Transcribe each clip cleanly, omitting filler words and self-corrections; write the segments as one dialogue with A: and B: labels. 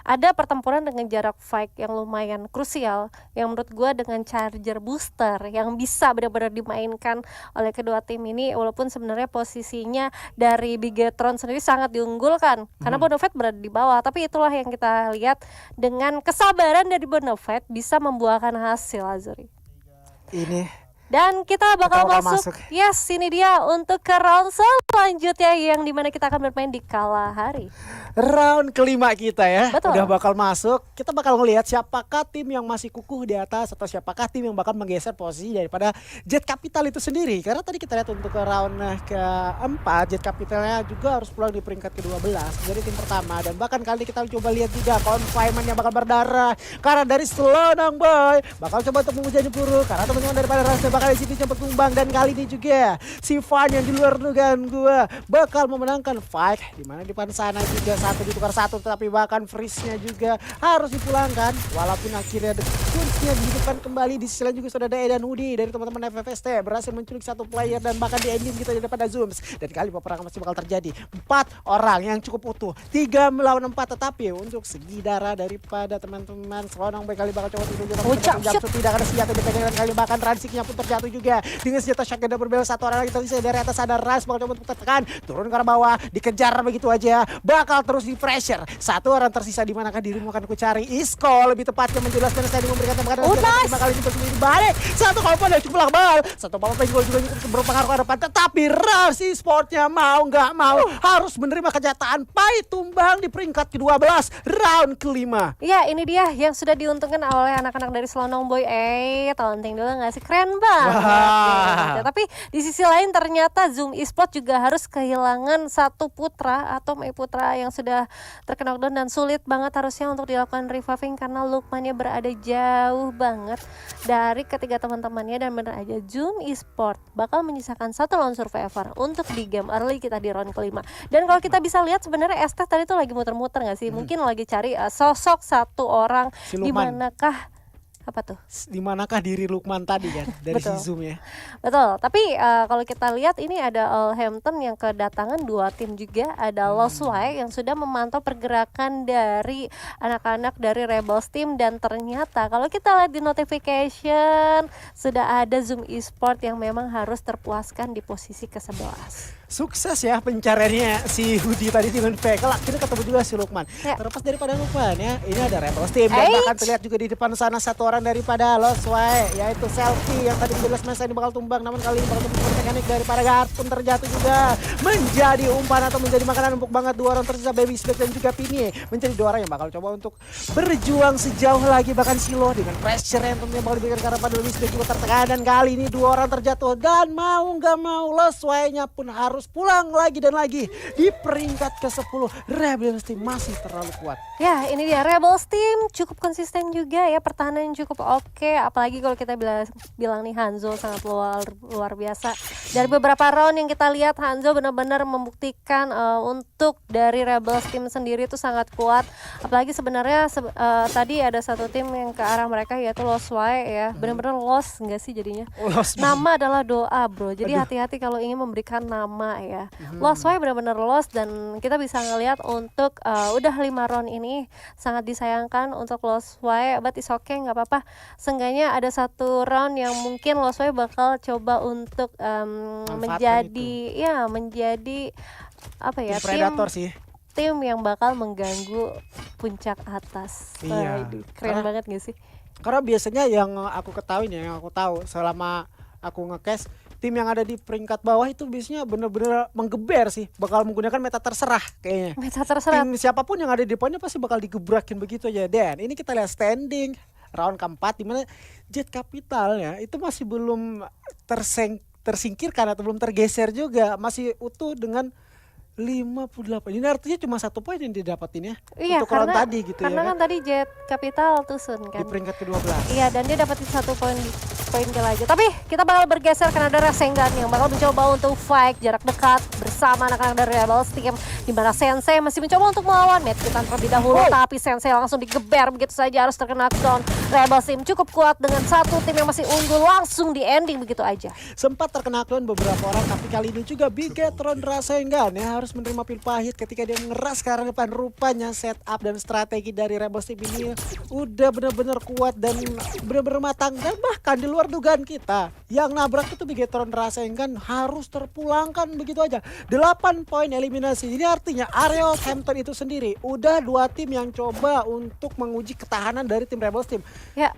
A: Ada pertempuran dengan jarak fight yang lumayan krusial, yang menurut gua dengan charger booster yang bisa benar-benar dimainkan oleh kedua tim ini, walaupun sebenarnya posisinya dari Bigetron sendiri sangat diunggulkan karena
B: Mhm.
A: Bonafide berada di bawah, tapi itulah yang kita lihat dengan kesabaran dari Bonafide bisa membuahkan hasil, Azuri.
B: Ini
A: Dan kita bakal
B: bakal
A: masuk,
B: masuk.
A: yes, ini dia untuk ke round selanjutnya yang dimana kita akan bermain di Kalahari.
B: Round kelima kita ya.
A: Betul.
B: Udah bakal masuk. Kita bakal ngelihat siapakah tim yang masih kukuh di atas atau siapakah tim yang bakal menggeser posisi daripada Jet Capital itu sendiri. Karena tadi kita lihat untuk ke round keempat, Jet Capitalnya juga harus pulang di peringkat ke-12 jadi tim pertama. Dan bahkan kali kita coba lihat juga confinement yang bakal berdarah karena dari Slonong Boy bakal coba untuk menghujani peluru karena teman-teman daripada Rasnya bakal di sini cepat tumbang. Dan kali ini juga si Van yang di luar dugaan gua bakal memenangkan fight, dimana di depan sana juga satu ditukar satu, tetapi bahkan freeze-nya juga harus dipulangkan walaupun akhirnya the Kunz-nya di depan kembali. Di sisi lain juga sudah ada Edan Hudi dari teman-teman FFST berhasil menculik satu player dan bahkan di ending kita daripada Zooms. Dan kali peperangan masih bakal terjadi, 4 orang yang cukup utuh, 3 melawan 4, tetapi untuk segi darah daripada teman-teman Slonong Boy kali bakal coba jam tidak ada senjata dipegang dan kali bahkan transiknya pun terjatuh juga dengan senjata shotgun dan berbeda satu orang lagi. Tadi dari atas ada Ras bakal coba untuk tekan turun ke arah bawah, dikejar begitu aja, bakal terus di pressure. Satu orang tersisa, di manakah dirimu akan ku cari? Isko lebih tepatnya menjelaskan saya memberikan tembakan
A: nice.
B: 5 kali sendiri balik. Satu kompo dan cukup bal. Satu kompo juga berpengaruh ke depan, tetapi Ras Sportnya mau nggak mau harus menerima kenyataan pahit tumbang di peringkat ke-12 round kelima.
A: Ya, ini dia yang sudah diuntungkan oleh anak-anak dari Slonong Boy. Taunting dulu gak sih? Keren banget. Gitu. Tapi di sisi lain ternyata Zoom Esport juga harus kehilangan satu putra atau Mei Putra yang sudah terkena knockdown dan sulit banget harusnya untuk dilakukan reviving karena Lukmannya berada jauh banget dari ketiga teman-temannya. Dan bener aja Zoom Esport bakal menyisakan satu lone survivor untuk di game early kita di round kelima. Dan kalau kita bisa lihat sebenarnya Estes tadi tuh lagi muter-muter gak sih? Mungkin lagi cari sosok satu orang
B: Si
A: di
B: Lukman.
A: manakah apa tuh?
B: Di manakah diri Lukman tadi kan dari si
A: Betul.
B: Zoom ya.
A: Betul, tapi kalau kita lihat ini ada Hampton yang kedatangan dua tim juga, ada Lost Way yang sudah memantau pergerakan dari anak-anak dari Rebels Team. Dan ternyata kalau kita lihat di notification sudah ada Zoom Esport yang memang harus terpuaskan di posisi ke-11.
B: Sukses ya pencariannya si Hudi tadi dengan Vekel, akhirnya ketemu juga si Lukman.
A: Ya.
B: Terlepas daripada Lukman ya, ini ada Rebels Team dan bahkan terlihat juga di depan sana satu orang daripada Lost Way, yaitu Selfie yang tadi menjelas masa ini bakal tumbang, namun kali ini bakal tumbang mekanik daripada Guard pun terjatuh juga menjadi umpan atau menjadi makanan empuk banget. Dua orang tersisa, Baby Snake dan juga Pini menjadi dua orang yang bakal coba untuk berjuang sejauh lagi. Bahkan Silo dengan pressure yang tentunya bakal diberikan karena pada Baby Snake juga tertekan. Dan kali ini dua orang terjatuh dan mau nggak mau Lost Way-nya pun harus pulang lagi dan lagi di peringkat ke-10. Rebels Team masih terlalu kuat.
A: Ya, ini dia Rebels Team cukup konsisten juga ya, pertahanan yang cukup oke. Apalagi kalau kita bilang nih Hanzo sangat luar biasa. Dari beberapa round yang kita lihat Hanzo benar-benar membuktikan untuk dari Rebels Team sendiri itu sangat kuat. Apalagi sebenarnya tadi ada satu tim yang ke arah mereka yaitu Lost Way ya. Benar-benar lost enggak sih jadinya?
B: Lost.
A: Nama adalah doa, bro. Jadi hati-hati kalau ingin memberikan nama ya. Lost Way benar-benar lost. Dan kita bisa ngelihat untuk udah 5 round ini sangat disayangkan untuk Lost Way, but it's okay, nggak apa-apa. Seenggaknya ada satu round yang mungkin Lost Way bakal coba untuk menjadi apa ya,
B: Tim predator sih.
A: tim yang bakal mengganggu puncak atas.
B: Iya.
A: Waduh, keren banget gak sih?
B: Karena biasanya yang aku ketahui nih, yang aku tahu selama aku nge-cash, tim yang ada di peringkat bawah itu biasanya bener-bener menggeber sih, bakal menggunakan meta terserah kayaknya.
A: Meta terserah.
B: Tim siapapun yang ada di depannya pasti bakal digebrakin begitu aja. Dan ini kita lihat standing round keempat di mana Jet Capitalnya itu masih belum tersingkirkan atau belum tergeser juga, masih utuh dengan 58. Ini artinya cuma 1 poin yang didapatin ya.
A: Iya,
B: untuk round tadi gitu
A: karena
B: ya.
A: kan tadi Jet Capital tusun kan.
B: Di peringkat ke-12.
A: Iya, dan dia dapetin 1 poin poin kill aja. Tapi kita bakal bergeser karena ada Rasengan yang bakal mencoba untuk fight jarak dekat bersama anak-anak dari Rebels Team, di mana Sensei masih mencoba untuk melawan Medkitan terlebih dahulu, tapi Sensei langsung digeber begitu saja, harus terkena knockdown. Rebels Team cukup kuat dengan satu tim yang masih unggul, langsung di ending begitu aja.
B: Sempat terkena knockdown beberapa orang, tapi kali ini juga Bigetron Rasengan ya harus menerima pil pahit ketika dia mengeras ke arah depan. Rupanya setup dan strategi dari Rebels Team ini udah benar-benar kuat dan benar-benar matang, dan bahkan di luar dugaan kita yang nabrak itu Bigetron Rasengan harus terpulangkan begitu aja. 8 poin eliminasi. Ini artinya Ariel Hampton itu sendiri udah 2 tim yang coba untuk menguji ketahanan dari tim Rebels Team.
A: Ya,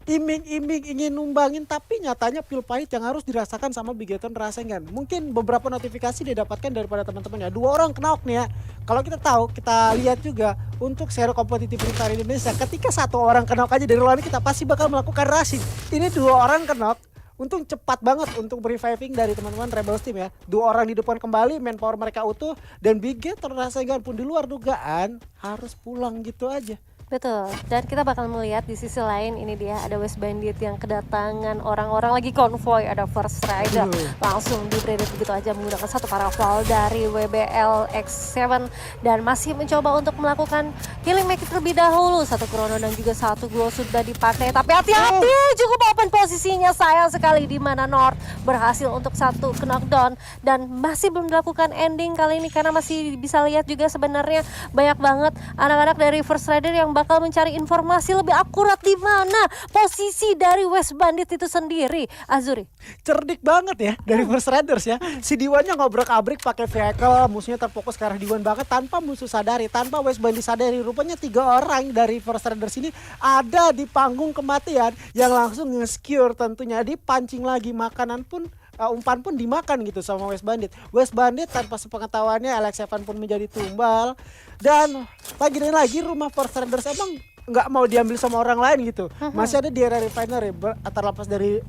B: Iming-iming ingin numbangin, tapi nyatanya pil pahit yang harus dirasakan sama Bigetron Rasengan. Mungkin beberapa notifikasi didapatkan daripada teman-temannya. 2 orang knock nih ya. Kalau kita tahu, kita lihat juga untuk seri kompetitif Free Fire Indonesia, ketika 1 orang knock aja dari lawan kita pasti bakal melakukan rushing. Ini 2 orang knock. Untung cepat banget untuk reviving dari teman-teman Rebels Team ya. 2 orang di depan kembali, manpower mereka utuh, dan Bigetron Rasengan pun di luar dugaan harus pulang gitu aja.
A: betul. Dan kita bakal melihat di sisi lain, ini dia ada West Bandit yang kedatangan orang-orang lagi konvoy, ada First Rider langsung di-braided begitu aja menggunakan satu karaval dari WBL X7 dan masih mencoba untuk melakukan killing make terlebih dahulu. Satu Chrono dan juga satu Glow sudah dipakai, tapi hati-hati, cukup open posisinya, sayang sekali di mana North berhasil untuk satu knockdown dan masih belum dilakukan ending kali ini karena masih bisa lihat juga sebenarnya banyak banget anak-anak dari First Rider yang bakal mencari informasi lebih akurat di mana posisi dari West Bandit itu sendiri. Azuri,
B: cerdik banget ya dari First Riders ya. Si Diwannya ngobrak-abrik pakai vehicle, musuhnya terfokus ke arah Diwan banget tanpa musuh sadari, tanpa West Bandit sadari. Rupanya 3 orang dari First Riders ini ada di panggung kematian yang langsung nge-secure, tentunya dipancing lagi, makanan pun umpan pun dimakan gitu sama West Bandit. West Bandit tanpa sepengetahuannya Alex Evan pun menjadi tumbal. Dan lagi dan lagi rumah First Riders emang nggak mau diambil sama orang lain gitu. Masih ada di area refinery, terlepas dari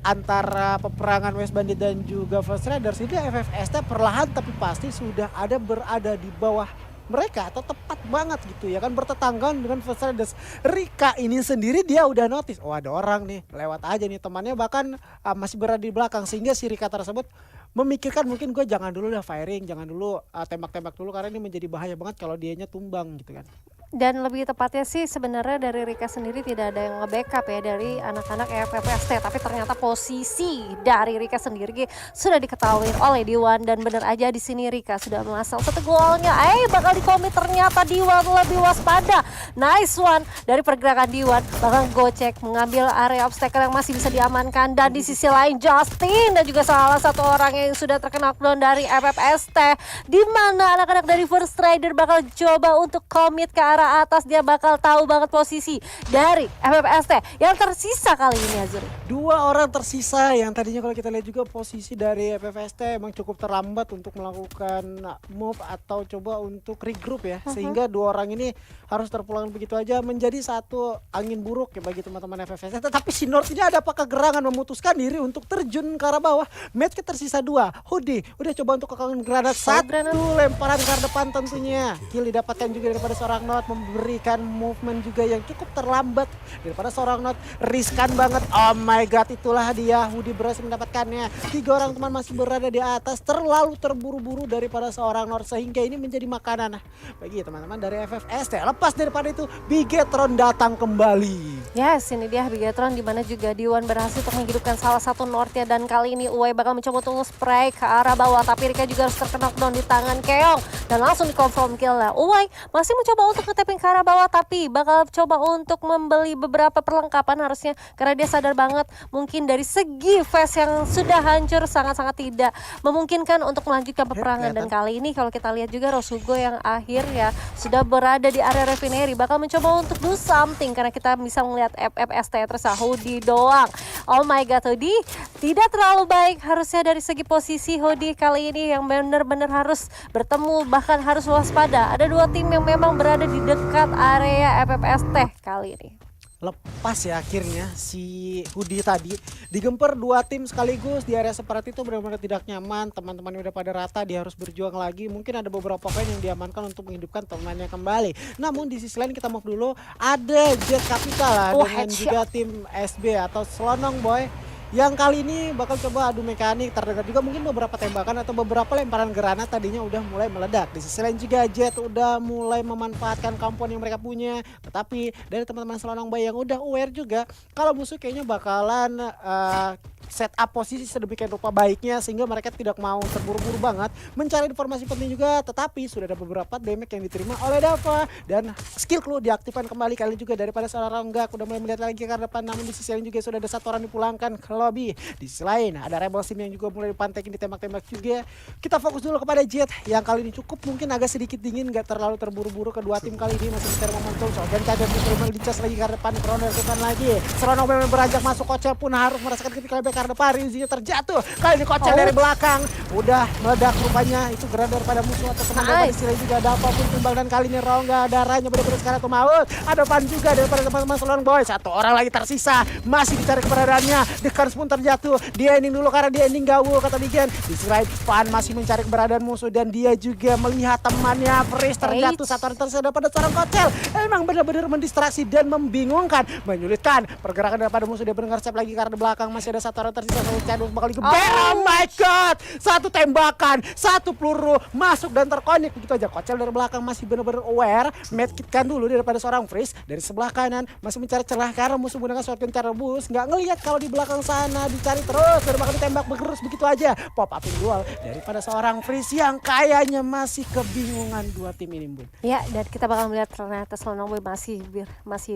B: antara peperangan West Bandit dan juga First Riders, ini FFST perlahan tapi pasti sudah ada berada di bawah mereka atau tepat banget gitu ya kan, bertetanggaan dengan First Riders. Rika ini sendiri dia udah notice, oh ada orang nih lewat aja nih, temannya bahkan masih berada di belakang, sehingga si Rika tersebut memikirkan mungkin gue jangan dulu lah firing, jangan dulu tembak-tembak dulu karena ini menjadi bahaya banget kalau dianya tumbang gitu kan.
A: dan lebih tepatnya sih sebenarnya dari Rika sendiri tidak ada yang nge-backup ya dari anak-anak FFST, tapi ternyata posisi dari Rika sendiri sudah diketahui oleh Diwan dan benar aja di sini Rika sudah memasang satu golnya. Bakal dikomit, ternyata Diwan lebih waspada. Nice one dari pergerakan Diwan, bakal gocek mengambil area obstacle yang masih bisa diamankan, dan di sisi lain Justin dan juga salah satu orang yang sudah terkena knockdown dari FFST, di mana anak-anak dari First Rider bakal coba untuk komit ke arah atas. Dia bakal tahu banget posisi dari FFST yang tersisa kali ini, Azuri.
B: 2 orang tersisa yang tadinya kalau kita lihat juga posisi dari FFST emang cukup terlambat untuk melakukan move atau coba untuk regroup ya, sehingga 2 orang ini harus terpulang begitu aja, menjadi satu angin buruk ya bagi teman-teman FFST. Tetapi si North ini ada apakah gerangan memutuskan diri untuk terjun ke arah bawah. Medkit tersisa 2. Hoodie udah coba untuk kekangan granat, satu lemparan ke arah depan tentunya. Kill didapatkan juga daripada seorang North, memberikan movement juga yang cukup terlambat daripada seorang Not. Riskan banget, oh my god, itulah dia, Hoodie berhasil mendapatkannya. 3 orang teman masih berada di atas, terlalu terburu-buru daripada seorang Not, sehingga ini menjadi makanan bagi teman-teman dari FFST. Lepas daripada itu, Bigetron datang kembali.
A: Yes, ini dia Bigetron, di mana juga Diwan berhasil untuk menghidupkan salah satu Northnya, dan kali ini Uwe bakal mencoba untuk spray ke arah bawah, tapi Rika juga harus terkena knockdown di tangan Keong dan langsung di-confirm kill lah. Uwe masih mencoba untuk nge-tapping ke arah bawah, tapi bakal coba untuk membeli beberapa perlengkapan harusnya, karena dia sadar banget mungkin dari segi face yang sudah hancur sangat-sangat tidak memungkinkan untuk melanjutkan peperangan. Dan kali ini kalau kita lihat juga Rosugo yang akhirnya sudah berada di area refinery bakal mencoba untuk do something, karena kita bisa melihat FFST tersisa Hoodie doang. Oh my god, Hoodie tidak terlalu baik harusnya dari segi posisi. Hoodie kali ini yang benar-benar harus bertemu, bahkan harus waspada. Ada 2 tim yang memang berada di dekat area FFST kali ini.
B: lepas ya akhirnya si Hoodie tadi digemper dua tim sekaligus di area seperti itu benar-benar tidak nyaman. Teman-teman udah pada rata, dia harus berjuang lagi. Mungkin ada beberapa poin yang diamankan untuk menghidupkan temannya kembali. Namun di sisi lain kita move dulu, ada Jet Capital lah dengan juga tim SB atau Selonong Boy yang kali ini bakal coba adu mekanik. Terdengar juga mungkin beberapa tembakan atau beberapa lemparan granat tadinya udah mulai meledak. Di sisi lain juga Jet udah mulai memanfaatkan kampung yang mereka punya. Tetapi dari teman-teman Selonong Boy yang udah aware juga kalau musuh kayaknya bakalan set up posisi sedemikian rupa baiknya sehingga mereka tidak mau terburu-buru banget mencari informasi penting juga. Tetapi sudah ada beberapa damage yang diterima oleh Dava dan skill clue diaktifkan kembali kali juga daripada seorang Ronggak. Udah mulai melihat lagi ke depan, namun di sisi lain juga sudah ada satu orang dipulangkan ke lobby. Di sisi lain ada Rebel Team yang juga mulai dipantekin, ditembak-tembak juga. Kita fokus dulu kepada Jet yang kali ini cukup mungkin agak sedikit dingin, gak terlalu terburu-buru. Kedua tim kali ini masih mencari momentum. Dan kadang diterima dicas lagi ke depan, Kroner lakukan lagi. Seronok memang beranjak masuk, Kocel pun harus merasakan ketika lebih ke depan. Rizky terjatuh, kali ini Kocel dari belakang udah meledak rupanya. Itu gerak daripada musuh atau teman daripada sini juga ada apapun tumbang. Dan kali ini Rongga darahnya benar-benar sekarang tuh maut. Ada Pan juga daripada teman-teman Selonong Boy. Satu orang lagi tersisa, masih dicari keberadaannya. Dekans pun terjatuh, dia ending dulu karena dia ending gaul kata Bigen. Di sisi lain Pan masih mencari keberadaan musuh dan dia juga melihat temannya Freeze terjatuh. Satu orang tersisa daripada seorang Kocel. Emang benar-benar mendistraksi dan membingungkan, menyulitkan pergerakan daripada musuh. Dia benar step lagi karena di belakang masih ada satu orang tersisa. Chadwick bakal digeber. Oh my god, satu tembakan, satu peluru masuk dan terkonek begitu aja. Kocel dari belakang masih benar-benar aware, medkitkan dulu daripada seorang Freeze. Dari sebelah kanan masih mencari celah karena musuh menggunakan shotgun cara rebus. Nggak ngelihat kalau di belakang sana dicari terus, dari belakang ditembak bergerus begitu aja. Pop upin duel daripada seorang Freeze yang kayaknya masih kebingungan dua tim ini, Bun.
A: Ya, dan kita bakal melihat ternyata Selonong Boy masih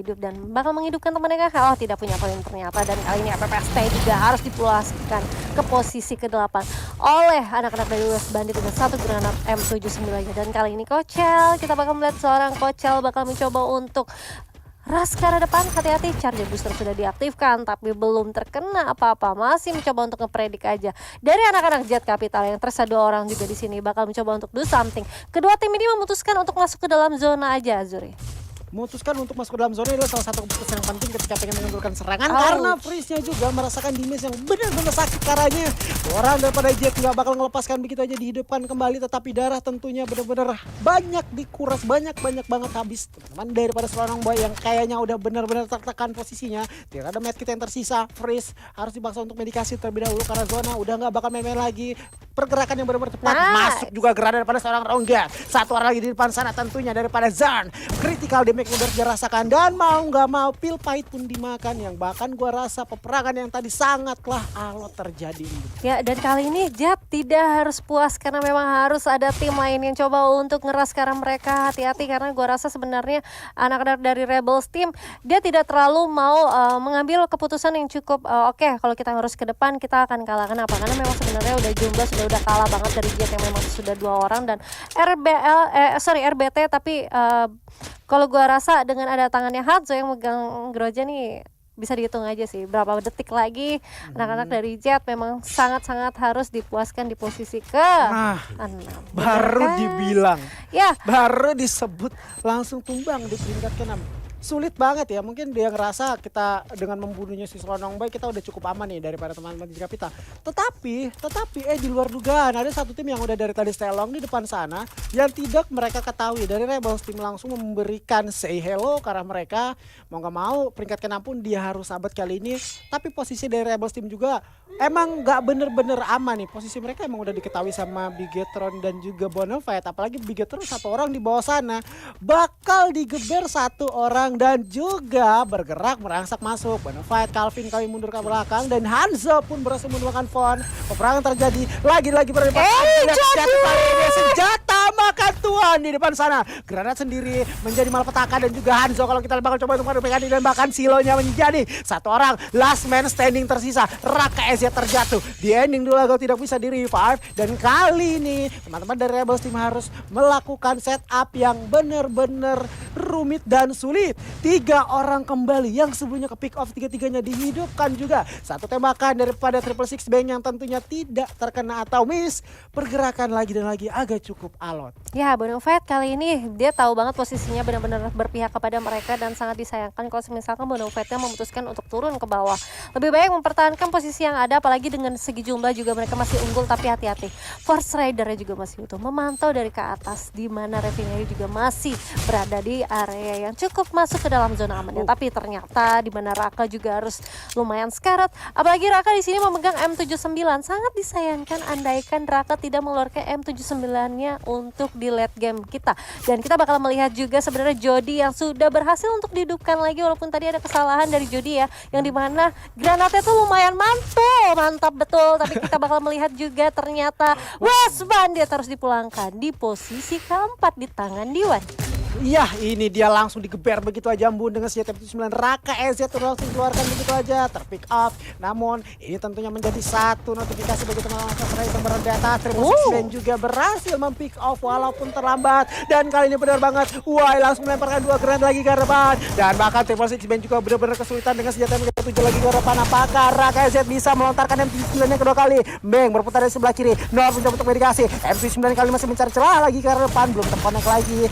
A: hidup dan bakal menghidupkan temannya kan. Oh, tidak punya poin ternyata. Dan kali ini FPST juga harus dipulaskan ke posisi ke-8 oleh anak-anak dari US Bandit dengan satu granat M79. Dan kali ini Kocel, kita bakal melihat seorang Kocel bakal mencoba untuk ras ke arah depan. Hati-hati, charger booster sudah diaktifkan tapi belum terkena apa-apa. Masih mencoba untuk ngepredik aja. Dari anak-anak Jet Capital yang tersisa 2 orang juga di sini bakal mencoba untuk do something. Kedua tim ini memutuskan untuk masuk ke dalam zona aja, Azuri.
B: Memutuskan untuk masuk ke dalam zona adalah salah satu keputusan yang penting ketika pengen menundurkan serangan. Karena Freeze-nya juga merasakan damage yang benar-benar sakit karanya. Orang daripada Jet nggak bakal melepaskan begitu aja dihidupkan kembali, tetapi darah tentunya benar-benar banyak dikuras, banyak banget habis. Teman daripada Selonong Boy yang kayaknya udah benar-benar tertekan posisinya, tidak ada medkit yang tersisa. Freeze harus dipaksa untuk medikasi terlebih dahulu karena zona udah nggak bakal main-main lagi. Pergerakan yang benar-benar cepat, masuk juga gerak daripada seorang Rongga. Satu orang lagi di depan sana tentunya daripada Zan. Critical damage udah dirasakan dan mau nggak mau pil pahit pun dimakan, yang bahkan gua rasa peperangan yang tadi sangatlah alot terjadi.
A: Ya, dan kali ini Jet tidak harus puas karena memang harus ada tim lain yang coba untuk ngeras karena mereka. Hati-hati karena gua rasa sebenarnya anak-anak dari Rebels Team dia tidak terlalu mau mengambil keputusan yang cukup oke, kalau kita harus ke depan kita akan kalah. Kenapa? Karena memang sebenarnya jumlah sudah kalah banget dari Jet yang memang sudah 2 orang dan RBT, tapi kalau gua rasa dengan ada tangannya Hanzo yang megang Groja nih bisa dihitung aja sih berapa detik lagi anak-anak dari Jet memang sangat-sangat harus dipuaskan di posisi ke-6.
B: Baru
A: kan?
B: dibilang,
A: ya
B: baru disebut langsung tumbang di peringkat ke-6. Sulit banget ya, mungkin dia ngerasa kita dengan membunuhnya si Selonong Boy kita udah cukup aman nih daripada teman-teman di Capital. Tetapi di luar dugaan ada satu tim yang udah dari tadi stelong di depan sana yang tidak mereka ketahui. Dari Rebels Team langsung memberikan say hello karena mereka mau gak mau peringkat ke-6 pun dia harus sabat kali ini. Tapi posisi dari Rebels Team juga emang gak bener-bener aman nih. Posisi mereka emang udah diketahui sama Bigetron dan juga Bonafide. Apalagi Bigetron satu orang di bawah sana bakal digeber satu orang dan juga bergerak merangsak masuk. Bonafide, Calvin kali mundur ke belakang dan Hanzo pun berhasil menuangkan Fon. Peperangan terjadi lagi-lagi berdepan. Senjata makan tuan di depan sana. Granat sendiri menjadi malapetaka dan juga Hanzo kalau kita bakal coba untuk mengadu dan bahkan silonya menjadi satu orang last man standing tersisa. Raka Ezia terjatuh. Di ending dulu agak tidak bisa di revive dan kali ini teman-teman dari Rebels Team harus melakukan setup yang benar-benar rumit dan sulit. 3 orang kembali yang sebelumnya ke pick off, tiga-tiganya dihidupkan juga. Satu tembakan daripada Triple Six Bang yang tentunya tidak terkena atau miss. Pergerakan lagi dan lagi agak cukup alot.
A: Ya, Bonafide kali ini dia tahu banget posisinya benar-benar berpihak kepada mereka dan sangat disayangkan kalau misalkan Bonafide-nya memutuskan untuk turun ke bawah. Lebih baik mempertahankan posisi yang ada, apalagi dengan segi jumlah juga mereka masih unggul, tapi hati-hati. Force Rider-nya juga masih utuh, memantau dari ke atas di mana Refinery juga masih berada di area yang cukup masuk ke dalam zona amannya. Tapi ternyata di mana Raka juga harus lumayan sekarat. Apalagi Raka di sini memegang M79. Sangat disayangkan andaikan Raka tidak mengeluarkan M79-nya untuk di late game kita. Dan kita bakal melihat juga sebenarnya Jody yang sudah berhasil untuk dihidupkan lagi, walaupun tadi ada kesalahan dari Jody ya, yang dimana granatnya tuh lumayan mantul, mantap betul. Tapi kita bakal melihat juga ternyata Wasban dia terus dipulangkan di posisi keempat di tangan Diwan.
B: Iya, ini dia langsung digeber begitu aja Embun dengan senjata M79. Raka EZ langsung keluarkan begitu aja, terpick up. Namun ini tentunya menjadi satu notifikasi bagi teman-teman yang berada di atas. Triple Six Band juga berhasil mempick off walaupun terlambat. Dan kali ini benar banget, Wai langsung melemparkan 2 granat lagi ke depan. Dan bahkan Triple Six Band juga benar-benar kesulitan dengan senjata M7 lagi ke depan. Apakah Raka EZ bisa melontarkan M79 yang kedua kali? Bang berputar dari sebelah kiri, Nor mencoba untuk medikasi. M79 kali masih mencari celah lagi ke depan, belum terkonek lagi.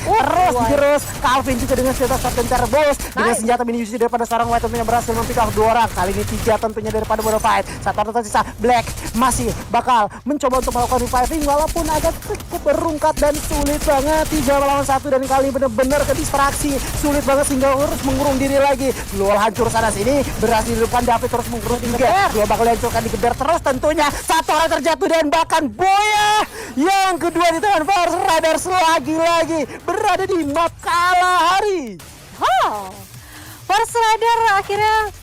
B: Terus Calvin juga dengan senjata shotgun terbos dengan senjata mini UC daripada seorang White tentunya berhasil mempick off 2 orang. Kali ini 3 tentunya daripada Bonafide. Satu orang tersisa, Black masih bakal mencoba untuk melakukan reviving walaupun agak cukup berungkat dan sulit banget. 3 melawan 1 dan kali benar-benar ke distraksi. Sulit banget sehingga harus mengurung diri lagi. Luol hancur sana sini, berhasil di depan David terus mengurung juga. 2 bakal dihancurkan, digeber terus tentunya. 1 orang terjatuh dan bahkan Boya yang kedua di tangan Force Riders lagi-lagi berada di map Kalahari.
A: Force Rider akhirnya